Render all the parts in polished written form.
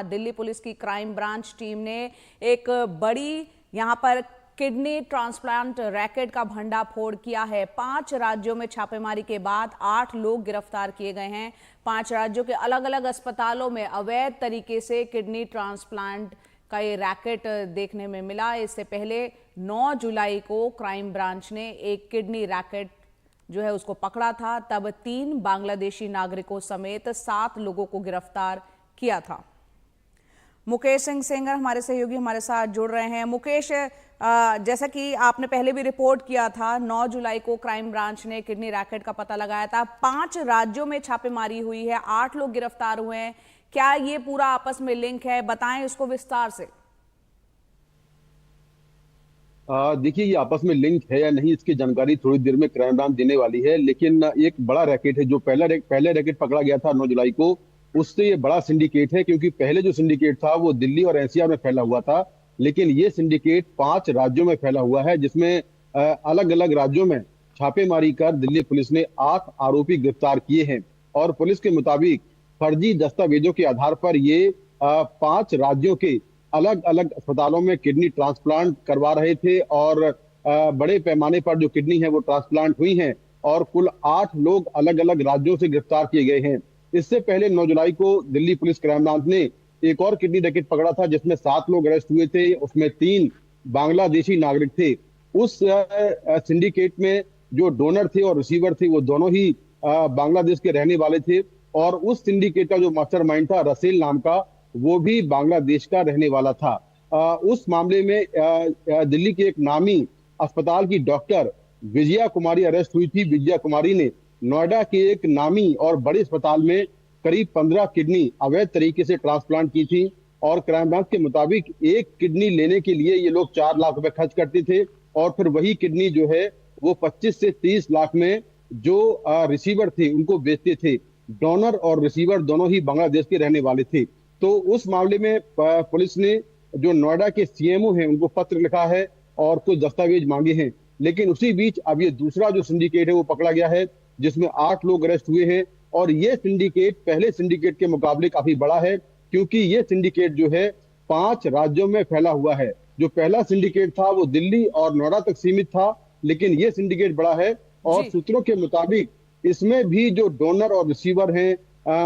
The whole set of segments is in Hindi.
दिल्ली पुलिस की क्राइम ब्रांच टीम ने एक बड़ी यहां पर किडनी ट्रांसप्लांट रैकेट का भंडाफोड़ किया है। 5 राज्यों में छापेमारी के बाद 8 लोग गिरफ्तार किए गए हैं। 5 राज्यों के अलग अलग अस्पतालों में अवैध तरीके से किडनी ट्रांसप्लांट का ये रैकेट देखने में मिला। इससे पहले 9 जुलाई को क्राइम ब्रांच ने एक किडनी रैकेट जो है उसको पकड़ा था। तब 3 बांग्लादेशी नागरिकों समेत 7 लोगों को गिरफ्तार किया था। मुकेश सिंह सेंगर हमारे सहयोगी हमारे साथ जुड़ रहे हैं। मुकेश, जैसा कि आपने पहले भी रिपोर्ट किया था, 9 जुलाई को क्राइम ब्रांच ने किडनी रैकेट का पता लगाया था। 5 राज्यों में छापेमारी हुई है, 8 लोग गिरफ्तार हुए हैं। क्या ये पूरा आपस में लिंक है? बताएं इसको विस्तार से। देखिए, ये आपस में लिंक है या नहीं इसकी जानकारी थोड़ी देर में क्राइम ब्रांच देने वाली है। लेकिन एक बड़ा रैकेट है जो पहले रैकेट पकड़ा गया था 9 जुलाई को, उससे ये बड़ा सिंडिकेट है। क्योंकि पहले जो सिंडिकेट था वो दिल्ली और एनसीआर में फैला हुआ था, लेकिन ये सिंडिकेट 5 राज्यों में फैला हुआ है, जिसमें अलग अलग राज्यों में छापेमारी कर दिल्ली पुलिस ने 8 आरोपी गिरफ्तार किए हैं। और पुलिस के मुताबिक फर्जी दस्तावेजों के आधार पर ये 5 राज्यों के अलग अलग अस्पतालों में किडनी ट्रांसप्लांट करवा रहे थे और बड़े पैमाने पर जो किडनी है वो ट्रांसप्लांट हुई हैं और कुल 8 लोग अलग अलग राज्यों से गिरफ्तार किए गए हैं। इससे पहले 9 जुलाई को दिल्ली पुलिस क्राइम ब्रांच ने एक और किडनी रैकेट पकड़ा था, जिसमें 7 लोग अरेस्ट हुए थे। उसमें 3 बांग्लादेशी नागरिक थे। उस सिंडिकेट में जो डोनर थे और रिसीवर थे वो दोनों ही बांग्लादेश के रहने वाले थे। और उस सिंडिकेट का जो मास्टरमाइंड था रसेल नाम का, वो भी बांग्लादेश का रहने वाला था। उस मामले में दिल्ली के एक नामी अस्पताल की डॉक्टर विजया कुमारी अरेस्ट हुई थी। विजया कुमारी ने नोएडा के एक नामी और बड़े अस्पताल में करीब 15 किडनी अवैध तरीके से ट्रांसप्लांट की थी। और क्राइम ब्रांच के मुताबिक एक किडनी लेने के लिए ये लोग 4 लाख रुपए खर्च करते थे और फिर वही किडनी जो है वो 25 से 30 लाख में जो रिसीवर थे उनको बेचते थे। डोनर और रिसीवर दोनों ही बांग्लादेश के रहने वाले थे। तो उस मामले में पुलिस ने जो नोएडा के सीएमओ हैं उनको पत्र लिखा है और कुछ दस्तावेज मांगे हैं। लेकिन उसी बीच अब ये दूसरा जो सिंडिकेट है वो पकड़ा गया है, जिसमें 8 लोग अरेस्ट हुए हैं। और ये सिंडिकेट पहले सिंडिकेट के मुकाबले काफी बड़ा है, क्योंकि ये सिंडिकेट जो है 5 राज्यों में फैला हुआ है। जो पहला सिंडिकेट था वो दिल्ली और नोएडा तक सीमित था, लेकिन ये सिंडिकेट बड़ा है। और सूत्रों के मुताबिक इसमें भी जो डोनर और रिसीवर हैं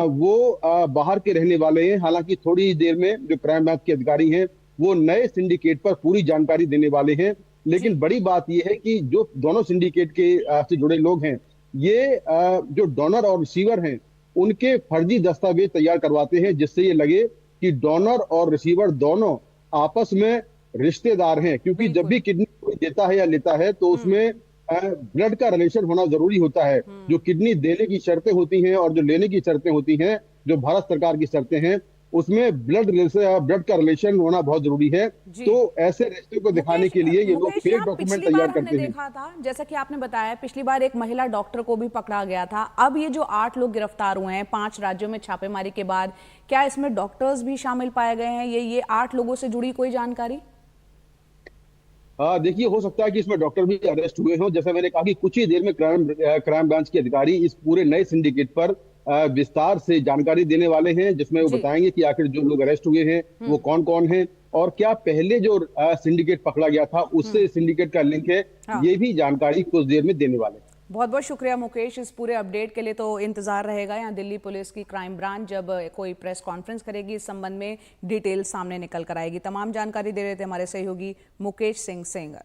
वो बाहर के रहने वाले हैं। हालांकि थोड़ी ही देर में जो क्राइम ब्रांच के अधिकारी हैं वो नए सिंडिकेट पर पूरी जानकारी देने वाले हैं। लेकिन बड़ी बात यह है कि जो दोनों सिंडिकेट के से जुड़े लोग हैं, ये जो डोनर और रिसीवर हैं उनके फर्जी दस्तावेज तैयार करवाते हैं, जिससे ये लगे कि डोनर और रिसीवर दोनों आपस में रिश्तेदार हैं। क्योंकि जब भी किडनी कोई देता है या लेता है तो उसमें ब्लड का रिलेशन होना जरूरी होता है। जो किडनी देने की शर्तें होती हैं और जो लेने की शर्तें होती हैं, जो भारत सरकार की शर्तें हैं, उसमें ब्लड का रिलेशन होना बहुत जरूरी है। तो ऐसे रिश्ते को दिखाने के लिए ये लोग फेक डॉक्यूमेंट तैयार करते हैं। देखा था, जैसा कि आपने बताया, पिछली बार एक महिला डॉक्टर को भी पकड़ा गया था। अब ये जो 8 लोग गिरफ्तार हुए हैं 5 राज्यों में छापेमारी के बाद, क्या इसमें डॉक्टर्स भी शामिल पाए गए हैं? ये 8 लोगों से जुड़ी कोई जानकारी? देखिए, हो सकता है कि इसमें डॉक्टर भी अरेस्ट हुए हों। जैसा मैंने कहा कि कुछ ही देर में क्राइम ब्रांच के अधिकारी इस पूरे नए सिंडिकेट पर विस्तार से जानकारी देने वाले हैं, जिसमें वो बताएंगे कि आखिर जो लोग अरेस्ट हुए हैं वो कौन कौन हैं और क्या पहले जो सिंडिकेट पकड़ा गया था उससे सिंडिकेट का लिंक है। ये भी जानकारी कुछ देर में देने वाले हैं। बहुत बहुत शुक्रिया मुकेश इस पूरे अपडेट के लिए। तो इंतजार रहेगा यहाँ दिल्ली पुलिस की क्राइम ब्रांच जब कोई प्रेस कॉन्फ्रेंस करेगी, इस संबंध में डिटेल सामने निकल कर आएगी। तमाम जानकारी दे रहे थे हमारे सहयोगी मुकेश सिंह सेंगर।